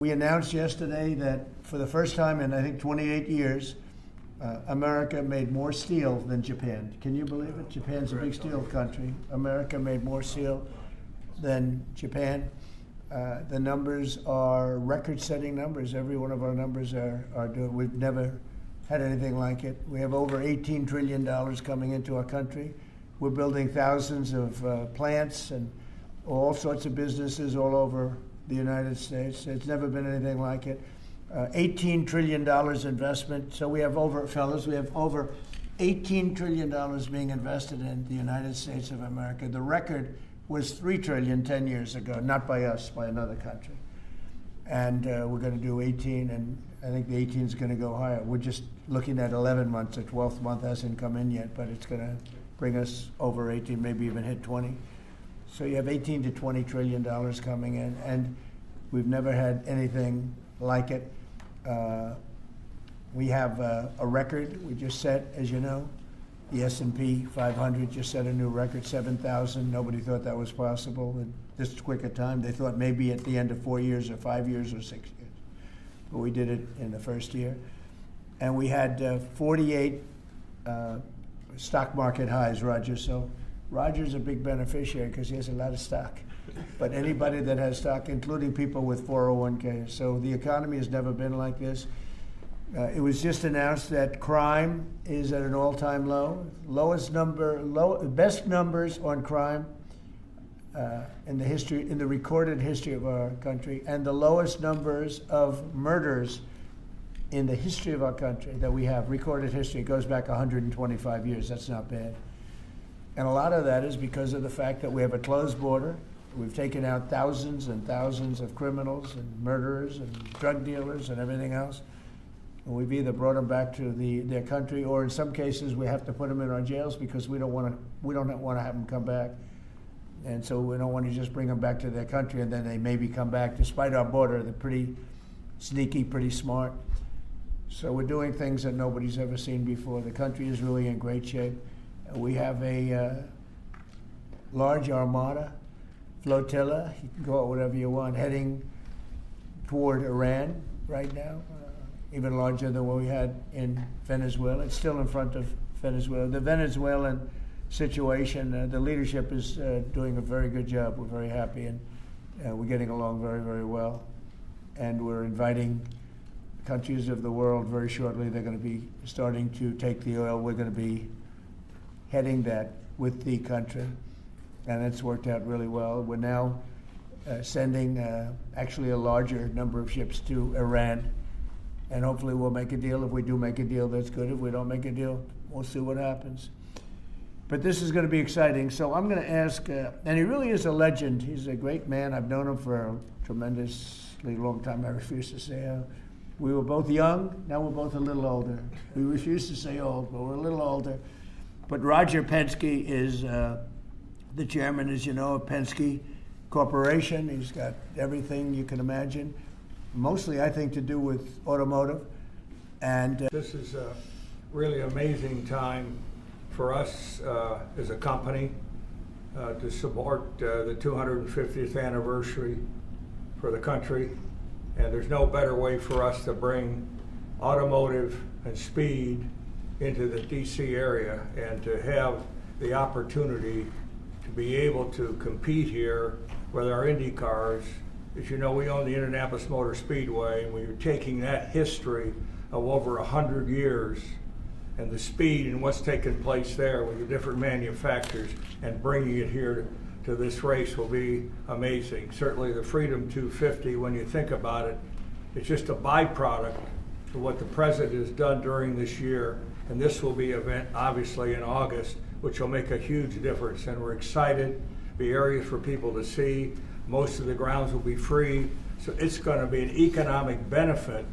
We announced yesterday that for the first time in, I think, 28 years, America made more steel than Japan. Can you believe it? Japan's a big steel country. America made more steel than Japan. The numbers are record-setting numbers. Every one of our numbers are doing. We've never had anything like it. We have over $18 trillion coming into our country. We're building thousands of plants and all sorts of businesses all over the United States. It's never been anything like it. $18 trillion investment. So we have over $18 trillion being invested in the United States of America. The record was $3 trillion 10 years ago, not by us, by another country. And we're going to do 18, and I think the 18 is going to go higher. We're just looking at 11 months. The 12th month hasn't come in yet, but it's going to bring us over 18, maybe even hit 20. So you have 18 to $20 trillion coming in, and we've never had anything like it. We have a record we just set, as you know. The S&P 500 just set a new record, 7,000. Nobody thought that was possible in this quick a time. They thought maybe at the end of 4 years or 5 years or 6 years. But we did it in the first year. And we had 48 stock market highs, Roger. So Roger's a big beneficiary because he has a lot of stock. But anybody that has stock, including people with 401ks. So the economy has never been like this. It was just announced that crime is at an all-time low. Best numbers on crime in the recorded history of our country, and the lowest numbers of murders in the history of our country that we have. Recorded history goes back 125 years. That's not bad. And a lot of that is because of the fact that we have a closed border. We've taken out thousands and thousands of criminals and murderers and drug dealers and everything else. And we've either brought them back to their country, or in some cases we have to put them in our jails because we don't want to have them come back. And so we don't want to just bring them back to their country and then they maybe come back. Despite our border, they're pretty sneaky, pretty smart. So we're doing things that nobody's ever seen before. The country is really in great shape. We have a large Armada, flotilla, you can call it whatever you want, heading toward Iran right now, even larger than what we had in Venezuela. It's still in front of Venezuela. The Venezuelan situation, the leadership is doing a very good job. We're very happy, and we're getting along very, very well. And we're inviting countries of the world very shortly. They're going to be starting to take the oil. We're going to be heading that with the country, and it's worked out really well. We're now sending actually a larger number of ships to Iran, and hopefully we'll make a deal. If we do make a deal, that's good. If we don't make a deal, we'll see what happens. But this is going to be exciting. So I'm going to ask, and he really is a legend. He's a great man. I've known him for a tremendously long time. I refuse to say we were both young. Now we're both a little older. We refuse to say old, but we're a little older. But Roger Penske is the chairman, as you know, of Penske Corporation. He's got everything you can imagine, mostly, I think, to do with automotive. And this is a really amazing time for us as a company to support the 250th anniversary for the country. And there's no better way for us to bring automotive and speed into the DC area and to have the opportunity to be able to compete here with our IndyCars. As you know, we own the Indianapolis Motor Speedway, and we're taking that history of over 100 years and the speed and what's taken place there with the different manufacturers and bringing it here to this race will be amazing. Certainly the Freedom 250, when you think about it, it's just a byproduct of what the President has done during this year. And this will be an event, obviously, in August, which will make a huge difference. And we're excited. Be areas for people to see. Most of the grounds will be free. So it's going to be an economic benefit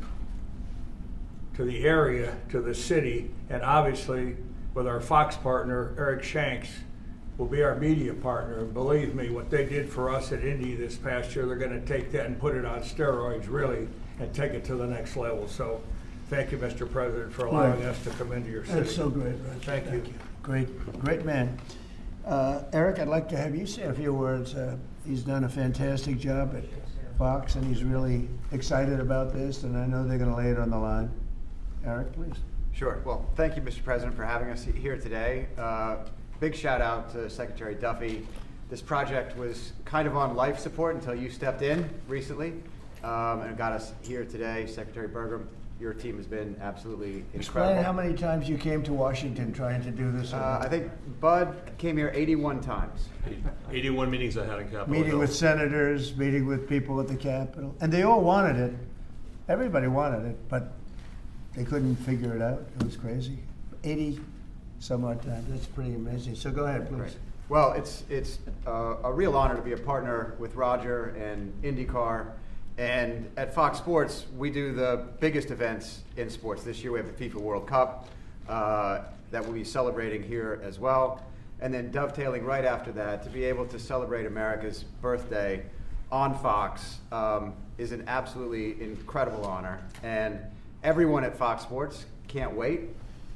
to the area, to the city, and obviously, with our Fox partner, Eric Shanks, will be our media partner. And believe me, what they did for us at Indy this past year, they're going to take that and put it on steroids, really, and take it to the next level. So thank you, Mr. President, for allowing us to come into your city. That's so great, Roger. Thank you. Great man. Eric, I'd like to have you say a few words. He's done a fantastic job at Fox, and he's really excited about this, and I know they're going to lay it on the line. Eric, please. Sure. Well, thank you, Mr. President, for having us here today. Big shout out to Secretary Duffy. This project was kind of on life support until you stepped in recently and got us here today. Secretary Burgum, your team has been absolutely incredible. Explain how many times you came to Washington trying to do this. I think Bud came here 81 times. 81 meetings I had in Capitol Meeting Hill. with senators, meeting with people at the Capitol, and they all wanted it. Everybody wanted it, but they couldn't figure it out. It was crazy. 80 some odd times. That's pretty amazing. So go ahead, please. Right. Well, it's a real honor to be a partner with Roger and IndyCar. And at Fox Sports, we do the biggest events in sports. This year we have the FIFA World Cup that we'll be celebrating here as well. And then dovetailing right after that, to be able to celebrate America's birthday on Fox is an absolutely incredible honor. And everyone at Fox Sports can't wait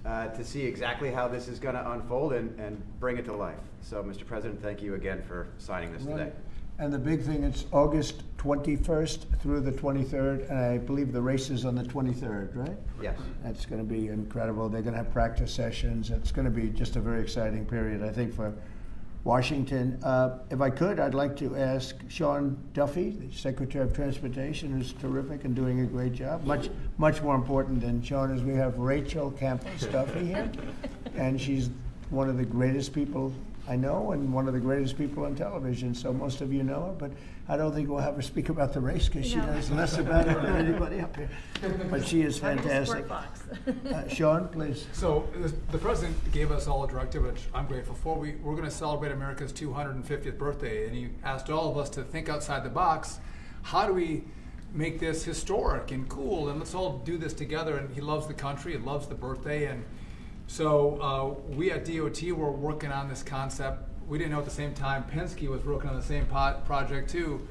to see exactly how this is going to unfold and bring it to life. So, Mr. President, thank you again for signing this today. And the big thing, it's August 21st through the 23rd, and I believe the race is on the 23rd, right? Yes. That's going to be incredible. They're going to have practice sessions. It's going to be just a very exciting period, I think, for Washington. If I could, I'd like to ask Sean Duffy, the Secretary of Transportation, who's terrific and doing a great job. Much more important than Sean is we have Rachel Campos Duffy here, and she's one of the greatest people I know and one of the greatest people on television, so most of you know her, but I don't think we'll have her speak about the race because she knows less about it than anybody up here. But she is fantastic. Sean, please. So the president gave us all a directive, which I'm grateful for. We're going to celebrate America's 250th birthday, and he asked all of us to think outside the box. How do we make this historic and cool, and let's all do this together? And he loves the country, he loves the birthday, and so we at DOT were working on this concept. We didn't know at the same time Penske was working on the same project too.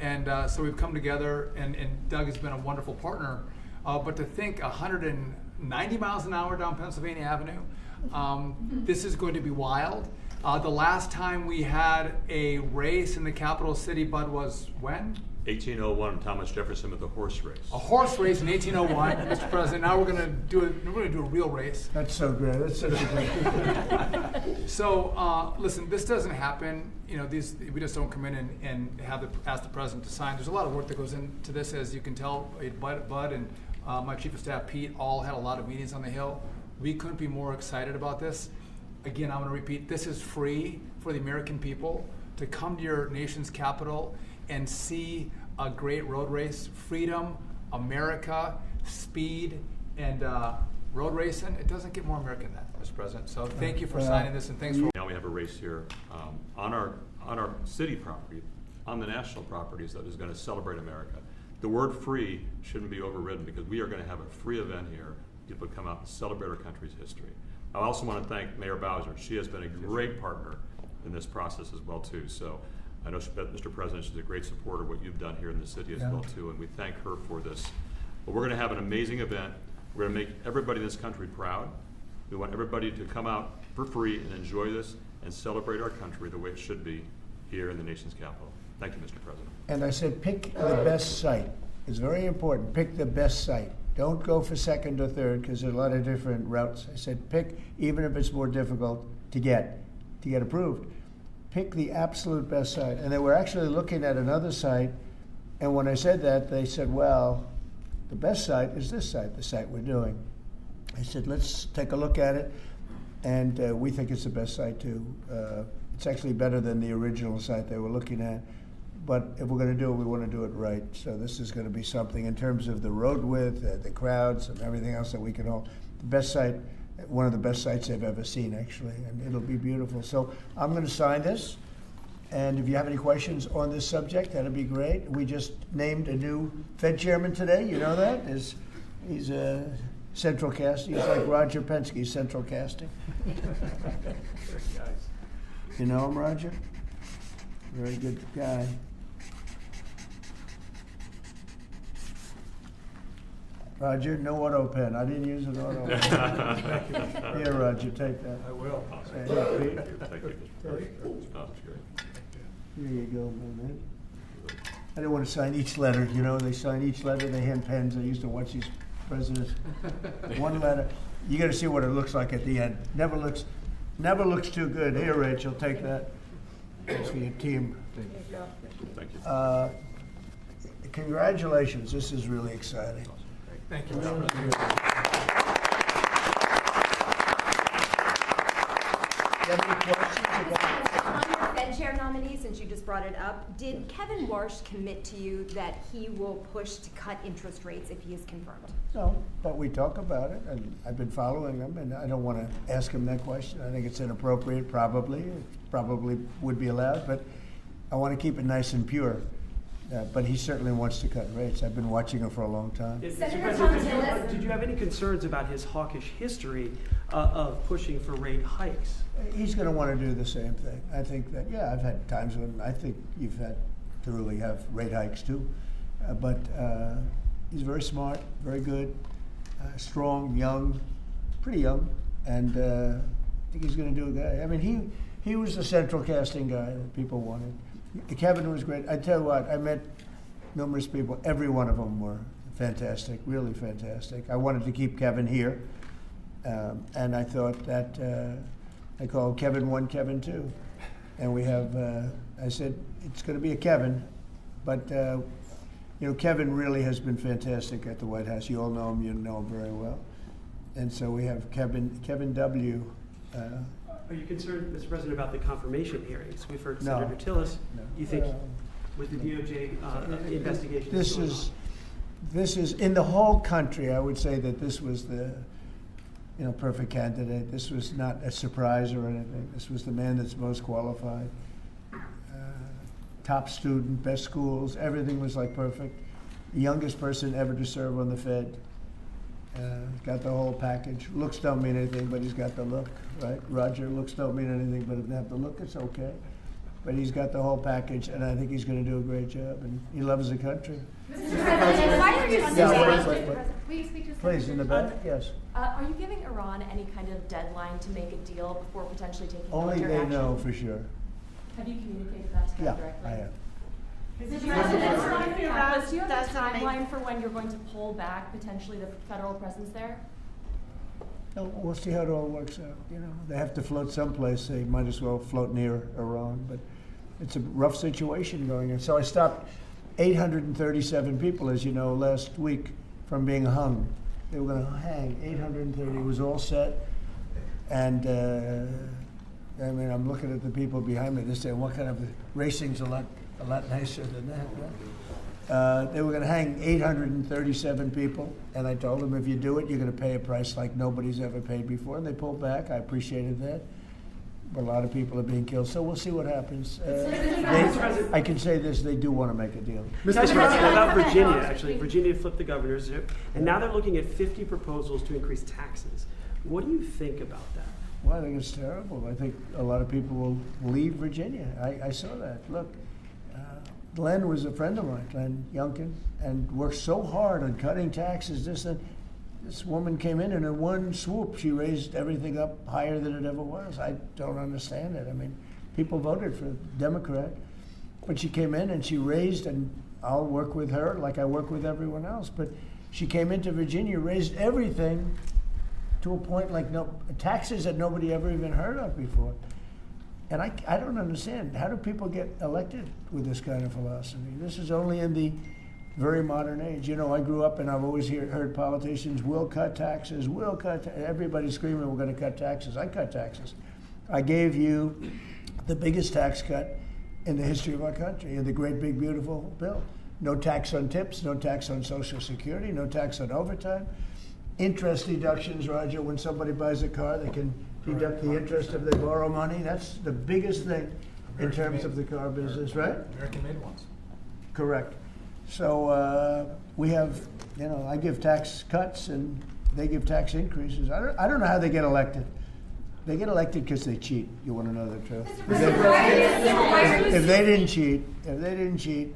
And so we've come together, and Doug has been a wonderful partner. But to think 190 miles an hour down Pennsylvania Avenue, this is going to be wild. The last time we had a race in the capital city, Bud, was when? 1801, Thomas Jefferson with the horse race. A horse race in 1801, Mr. President. Now we're going to do a real race. That's so great. That's such a great. So listen, this doesn't happen. You know, we just don't come in and ask the president to sign. There's a lot of work that goes into this, as you can tell. Bud and my chief of staff Pete all had a lot of meetings on the Hill. We couldn't be more excited about this. Again, I'm going to repeat: this is free for the American people to come to your nation's capital and see a great road race. Freedom, America, speed, and road racing. It doesn't get more American than that, Mr. President. So thank you for signing this, and thanks for. Now we have a race here on our city property, on the national properties, that is going to celebrate America. The word free shouldn't be overridden, because we are going to have a free event here. People come out and celebrate our country's history. I also want to thank Mayor Bowser. She has been a great partner in this process as well too. So I know, Mr. President, she's a great supporter of what you've done here in the city as well too, and we thank her for this. But we're going to have an amazing event. We're going to make everybody in this country proud. We want everybody to come out for free and enjoy this and celebrate our country the way it should be here in the nation's capital. Thank you, Mr. President. And I said pick the best site. It's very important. Pick the best site. Don't go for second or third, because there's a lot of different routes. I said pick, even if it's more difficult to get approved. Pick the absolute best site. And they were actually looking at another site, and when I said that, they said, well, the best site is this site, the site we're doing. I said, let's take a look at it, and we think it's the best site too. It's actually better than the original site they were looking at. But if we're going to do it, we want to do it right. So this is going to be something in terms of the road width, the crowds, and everything else that we can all. The best site, one of the best sites I've ever seen, actually, and it'll be beautiful. So I'm going to sign this, and if you have any questions on this subject, that'd be great. We just named a new Fed chairman today. You know that? He's a central casting. He's like Roger Penske, central casting. You know him, Roger? Very good guy. Roger, no auto pen. I didn't use an auto pen. Here, Roger, take that. I will. Thank you. Thank you. Oh, that's great. Here you go, my man. I don't want to sign each letter. You know, they sign each letter. They hand pens. I used to watch these presidents. One letter. You got to see what it looks like at the end. Never looks too good. Here, Rachel, take that. That's for your team. Thank you. Congratulations. This is really exciting. Thank you. Really good. You have any questions about? On your Fed chair nominee, since you just brought it up, did Kevin Warsh commit to you that he will push to cut interest rates if he is confirmed? No, but we talk about it, and I've been following him, and I don't want to ask him that question. I think it's inappropriate, probably. It probably would be allowed, but I want to keep it nice and pure. But he certainly wants to cut rates. I've been watching him for a long time. Senator Thomas, Did you have any concerns about his hawkish history of pushing for rate hikes? He's going to want to do the same thing. I think that, yeah, I've had times when I think you've had to really have rate hikes too. But he's very smart, very good, strong, young, pretty young, and I think he's going to do a guy. I mean, he was the central casting guy that people wanted. Kevin was great. I tell you what, I met numerous people. Every one of them were fantastic, really fantastic. I wanted to keep Kevin here, and I thought that I called Kevin 1, Kevin 2, and we have. I said it's going to be a Kevin, but you know, Kevin really has been fantastic at the White House. You all know him. You know him very well, and so we have Kevin W. Are you concerned, Mr. President, about the confirmation hearings? We've heard No. Senator Tillis. No. You think with the DOJ investigation? This is in the whole country. I would say that this was the perfect candidate. This was not a surprise or anything. This was the man that's most qualified. Top student, best schools, everything was like perfect. Youngest person ever to serve on the Fed. Got the whole package. Looks don't mean anything, but he's got the look, right? Roger, looks don't mean anything, but if they have the look, it's okay. But he's got the whole package, and I think he's going to do a great job, and he loves the country. Mr. President, why are you Will you speak to Please, in the back, yes. Are you giving Iran any kind of deadline to make a deal before potentially taking Only military they action? know for sure. Have you communicated that to them Yeah, directly? I have. Mr. President, do you have a timeline for when you're going to pull back potentially the federal presence there? No, we'll see how it all works out. You know, they have to float someplace. They might as well float near Iran, but it's a rough situation going on. So I stopped 837 people, as you know, last week from being hung. They were going to hang 830. It was all set, and I mean, I'm looking at the people behind me. They're saying, "What kind of racing's a lot nicer than that?" Right? They were going to hang 837 people, and I told them, if you do it, you're going to pay a price like nobody's ever paid before. And they pulled back. I appreciated that. But a lot of people are being killed, so we'll see what happens. I can say this: they do want to make a deal. Mr. President, about Virginia, actually. Virginia flipped the governorship, and now they're looking at 50 proposals to increase taxes. What do you think about that? Well, I think it's terrible. I think a lot of people will leave Virginia. I saw that. Look, Glenn was a friend of mine, Glenn Youngkin, and worked so hard on cutting taxes. This woman came in, and in one swoop, she raised everything up higher than it ever was. I don't understand it. I mean, people voted for Democrat, but she came in and she raised, and I'll work with her like I work with everyone else, but she came into Virginia, raised everything to a point like taxes that nobody ever even heard of before. And I don't understand. How do people get elected with this kind of philosophy? This is only in the very modern age. You know, I grew up and I've always heard politicians will cut taxes, everybody screaming, we're going to cut taxes. I cut taxes. I gave you the biggest tax cut in the history of our country, in the great big beautiful bill. No tax on tips, no tax on Social Security, no tax on overtime. Interest deductions, Roger, when somebody buys a car, they can deduct the interest if they borrow money. That's the biggest thing in terms of the car business, right? American-made ones. Correct. So we have, you know, I give tax cuts and they give tax increases. I don't know how they get elected. They get elected because they cheat. You want to know the truth? If they didn't cheat,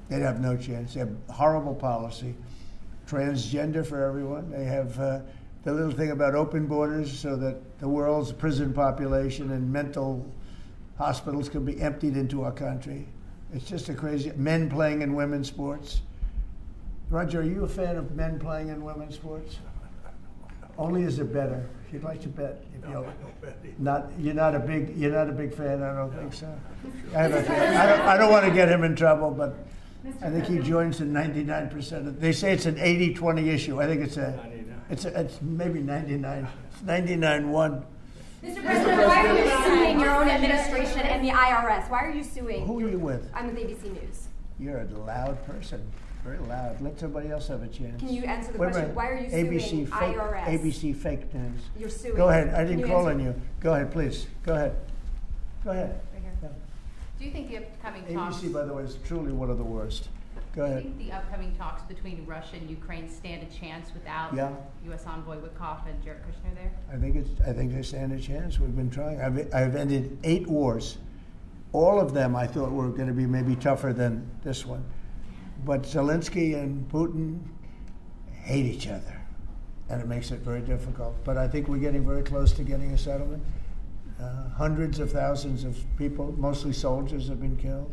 they'd have no chance. They have horrible policy. Transgender for everyone. They have the little thing about open borders so that the world's prison population and mental hospitals can be emptied into our country. It's just a crazy, men playing in women's sports. Roger, are you a fan of men playing in women's sports? Only as a bettor. If you'd like to bet, if No, I don't bet either. you're not a big fan. I don't think so. I don't want to get him in trouble, but I think he joins in 99% of. They say it's an 80-20 issue. I think it's maybe 99. It's 99-1. Mr. President, why are you suing your own administration and the IRS? Why are you suing? Who are you with? I'm with ABC News. You're a loud person. Very loud. Let somebody else have a chance. Can you answer the Wait a question? minute. Why are you suing ABC fake, IRS? ABC fake news. You're suing. Go ahead. I Can didn't call answer? on you. Go ahead, please. Go ahead. Go ahead. Right here. Yeah. Do you think the upcoming talks? ABC, by the way, is truly one of the worst. Go Do you ahead. think the upcoming talks between Russia and Ukraine stand a chance without Yeah. U.S. envoy Witkoff and Jared Kushner there? I think they stand a chance. We've been trying. I've ended 8 wars. All of them I thought were going to be maybe tougher than this one. But Zelensky and Putin hate each other, and it makes it very difficult. But I think we're getting very close to getting a settlement. Hundreds of thousands of people, mostly soldiers, have been killed.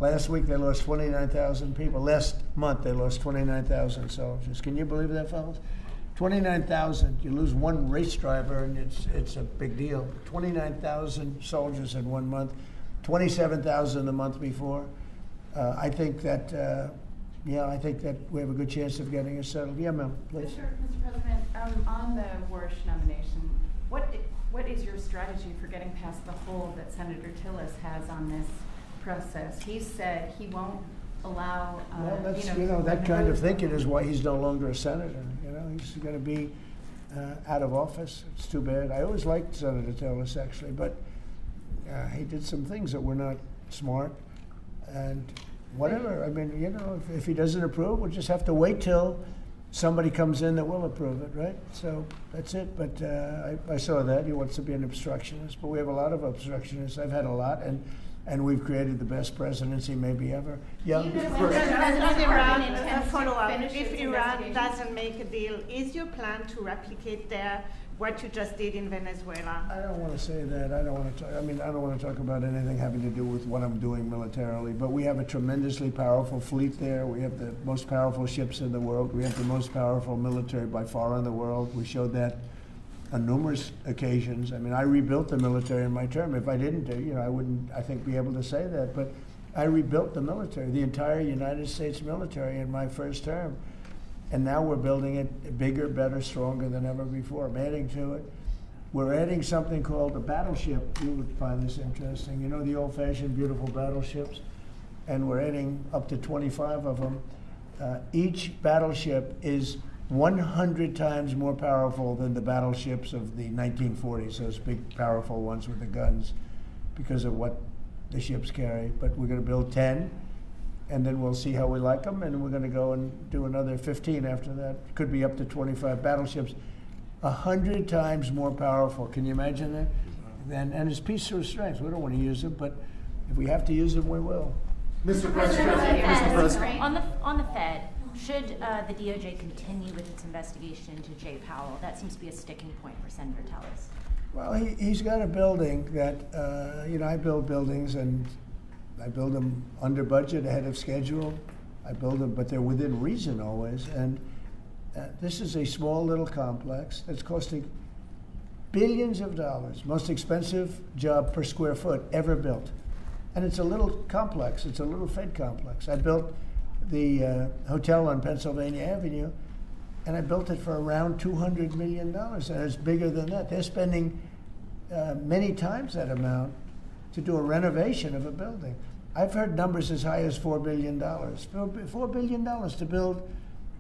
Last week they lost 29,000 people. Last month they lost 29,000 soldiers. Can you believe that, fellas? 29,000. You lose one race driver, and it's a big deal. 29,000 soldiers in 1 month. 27,000 the month before. I think that we have a good chance of getting it settled. Yeah, ma'am, please. Mr. President, on the Warsh nomination, what is your strategy for getting past the hold that Senator Tillis has on this process? He said he won't allow. Well, that's that kind of thinking is why he's no longer a senator. He's going to be out of office. It's too bad. I always liked Senator Tillis actually, but he did some things that were not smart. And whatever, I mean, if he doesn't approve, we'll just have to wait till somebody comes in that will approve it, right? So that's it. But I saw that he wants to be an obstructionist, but we have a lot of obstructionists. I've had a lot, and we've created the best presidency maybe ever. Yeah. A follow-up. If Iran doesn't make a deal, is your plan to replicate there what you just did in Venezuela? I don't want to say that. I don't want to talk about anything having to do with what I'm doing militarily. But we have a tremendously powerful fleet there. We have the most powerful ships in the world. We have the most powerful military by far in the world. We showed that on numerous occasions. I mean, I rebuilt the military in my term. If I didn't, I wouldn't, I think, be able to say that. But I rebuilt the military, the entire United States military in my first term. And now we're building it bigger, better, stronger than ever before. I'm adding to it. We're adding something called a battleship. You would find this interesting. You know the old-fashioned, beautiful battleships? And we're adding up to 25 of them. Each battleship is 100 times more powerful than the battleships of the 1940s, those big, powerful ones with the guns, because of what the ships carry. But we're going to build 10. And then we'll see how we like them, and we're going to go and do another 15 after that. Could be up to 25 battleships, 100 times more powerful. Can you imagine that? And it's peaceful strength. We don't want to use them, but if we have to use them, we will. Mr. President, on the Fed, should the DOJ continue with its investigation into Jay Powell? That seems to be a sticking point for Senator Tillis. Well, he's got a building that, I build buildings, and I build them under budget, ahead of schedule. I build them, but they're within reason always. And this is a small little complex that's costing billions of dollars, most expensive job per square foot ever built. And it's a little complex. It's a little Fed complex. I built the hotel on Pennsylvania Avenue, and I built it for around $200 million. And it's bigger than that. They're spending many times that amount to do a renovation of a building. I've heard numbers as high as $4 billion. $4 billion to build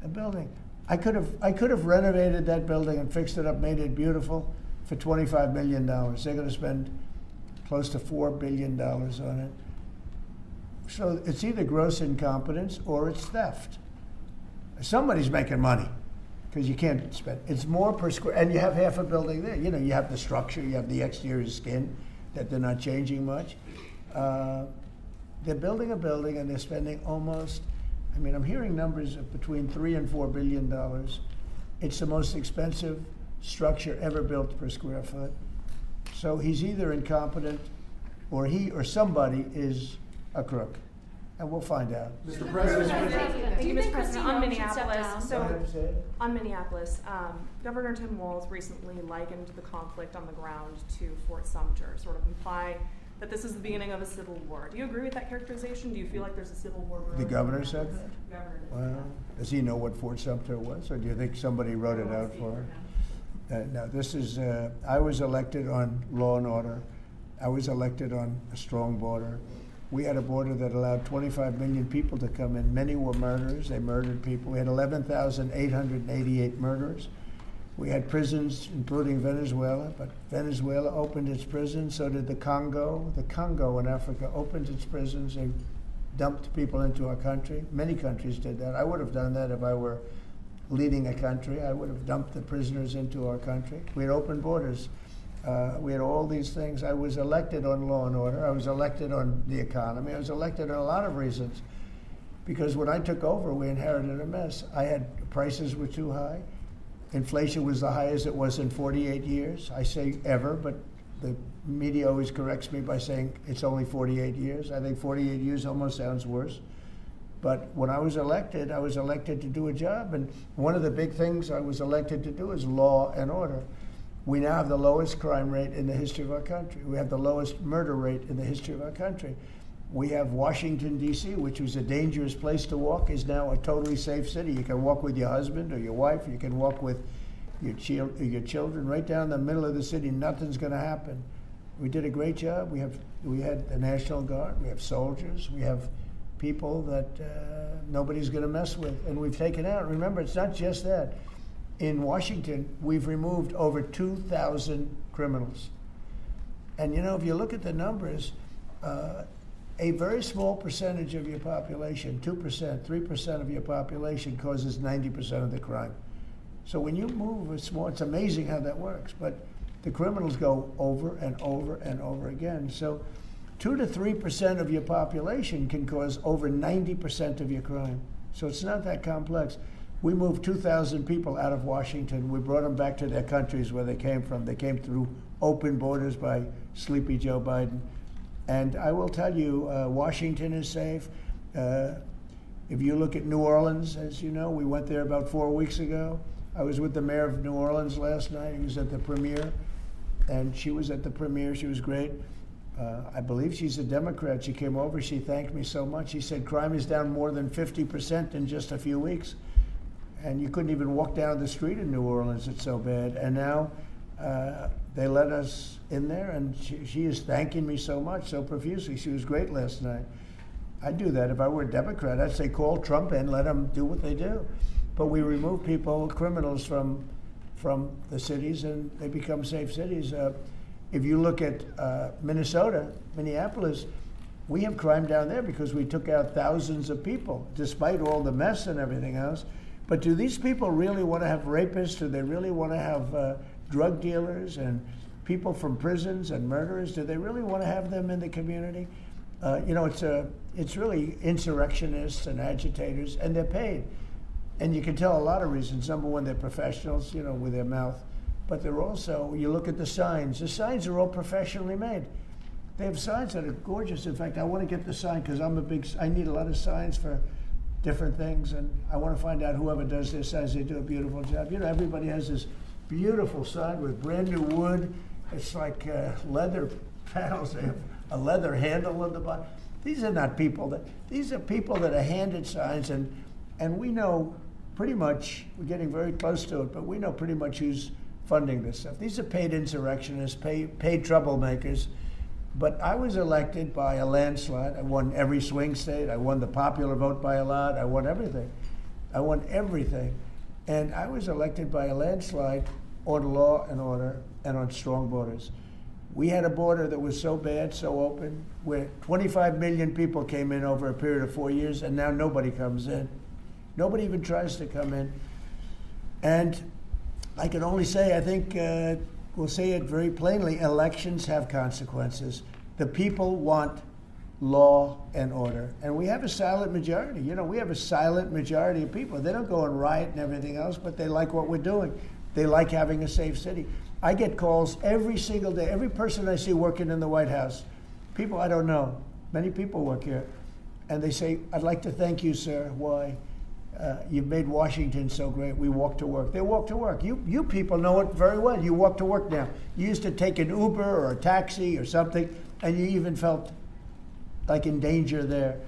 a building. I could have renovated that building and fixed it up, made it beautiful for $25 million. They're going to spend close to $4 billion on it. So it's either gross incompetence or it's theft. Somebody's making money, because you can't spend. It's more per square, and you have half a building there. You have the structure, you have the exterior skin that they're not changing much. They're building a building, and they're spending almost, I'm hearing numbers of between $3 and $4 billion. It's the most expensive structure ever built per square foot. So he's either incompetent, or he or somebody is a crook. And we'll find out. Mr. President. Thank you, Mr. President. On Christine Rome should step Minneapolis, down? Go ahead and say it. on Minneapolis, Governor Tim Walz recently likened the conflict on the ground to Fort Sumter, sort of imply that this is the beginning of a civil war. Do you agree with that characterization? Do you feel like there's a civil war brewing? The governor said that? Governor did. Well, does he know what Fort Sumter was, or do you think somebody wrote it out for him? No, this is, I was elected on law and order. I was elected on a strong border. We had a border that allowed 25 million people to come in. Many were murderers. They murdered people. We had 11,888 murderers. We had prisons, including Venezuela, but Venezuela opened its prisons. So did the Congo. The Congo in Africa opened its prisons. They dumped people into our country. Many countries did that. I would have done that if I were leading a country. I would have dumped the prisoners into our country. We had open borders. We had all these things. I was elected on law and order. I was elected on the economy. I was elected on a lot of reasons. Because when I took over, we inherited a mess. Prices were too high. Inflation was the highest it was in 48 years. I say ever, but the media always corrects me by saying it's only 48 years. I think 48 years almost sounds worse. But when I was elected to do a job. And one of the big things I was elected to do is law and order. We now have the lowest crime rate in the history of our country. We have the lowest murder rate in the history of our country. We have Washington, D.C., which was a dangerous place to walk, is now a totally safe city. You can walk with your husband or your wife. You can walk with your children right down the middle of the city. Nothing's going to happen. We did a great job. We had the National Guard. We have soldiers. We have people that nobody's going to mess with. And we've taken out. Remember, it's not just that. In Washington, we've removed over 2,000 criminals. And you know, if you look at the numbers, a very small percentage of your population, 2%, 3% of your population causes 90% of the crime. So when you move, it's amazing how that works. But the criminals go over and over and over again. So 2 to 3% of your population can cause over 90% of your crime. So it's not that complex. We moved 2,000 people out of Washington. We brought them back to their countries where they came from. They came through open borders by Sleepy Joe Biden. And I will tell you, Washington is safe. If you look at New Orleans, as you know, we went there about 4 weeks ago. I was with the mayor of New Orleans last night. He was at the premiere, and she was at the premiere. She was great. I believe she's a Democrat. She came over. She thanked me so much. She said crime is down more than 50% in just a few weeks. And you couldn't even walk down the street in New Orleans. It's so bad. And now they let us in there, and she is thanking me so much, so profusely. She was great last night. I'd do that if I were a Democrat. I'd say call Trump in, let them do what they do. But we remove people, criminals, from the cities, and they become safe cities. If you look at Minneapolis, we have crime down there because we took out thousands of people, despite all the mess and everything else. But do these people really want to have rapists? Do they really want to have drug dealers and people from prisons and murderers? Do they really want to have them in the community? You know, it's really insurrectionists and agitators, and they're paid. And you can tell a lot of reasons. Number one, they're professionals, you know, with their mouth. But they're also, you look at the signs are all professionally made. They have signs that are gorgeous. In fact, I want to get the sign because I need a lot of signs for different things, and I want to find out whoever does their signs, they do a beautiful job. You know, everybody has this beautiful sign with brand new wood. It's like leather panels. They have a leather handle on the bottom. These are not people these are people that are handed signs, and we know pretty much, we're getting very close to it, but we know pretty much who's funding this stuff. These are paid insurrectionists, paid troublemakers. But I was elected by a landslide. I won every swing state. I won the popular vote by a lot. I won everything. And I was elected by a landslide on law and order and on strong borders. We had a border that was so bad, so open, where 25 million people came in over a period of 4 years, and now nobody comes in. Nobody even tries to come in. And I can only say, I think, we'll say it very plainly, elections have consequences. The people want law and order. And we have a silent majority. You know, we have a silent majority of people. They don't go and riot and everything else, but they like what we're doing. They like having a safe city. I get calls every single day. Every person I see working in the White House, people I don't know, Many people work here. And they say, I'd like to thank you, sir. Why? You've made Washington so great. We walk to work. They walk to work. You people know it very well. You walk to work now. You used to take an Uber or a taxi or something, and you even felt like in danger there.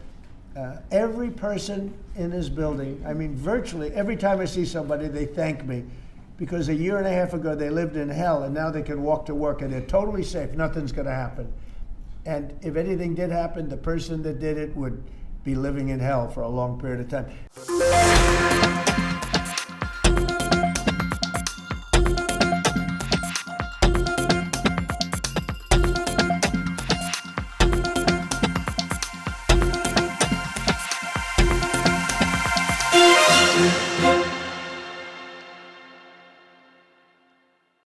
Every person in this building, I mean, virtually every time I see somebody, they thank me. Because a year and a half ago, they lived in hell, and now they can walk to work, and they're totally safe. Nothing's going to happen. And if anything did happen, the person that did it would be living in hell for a long period of time.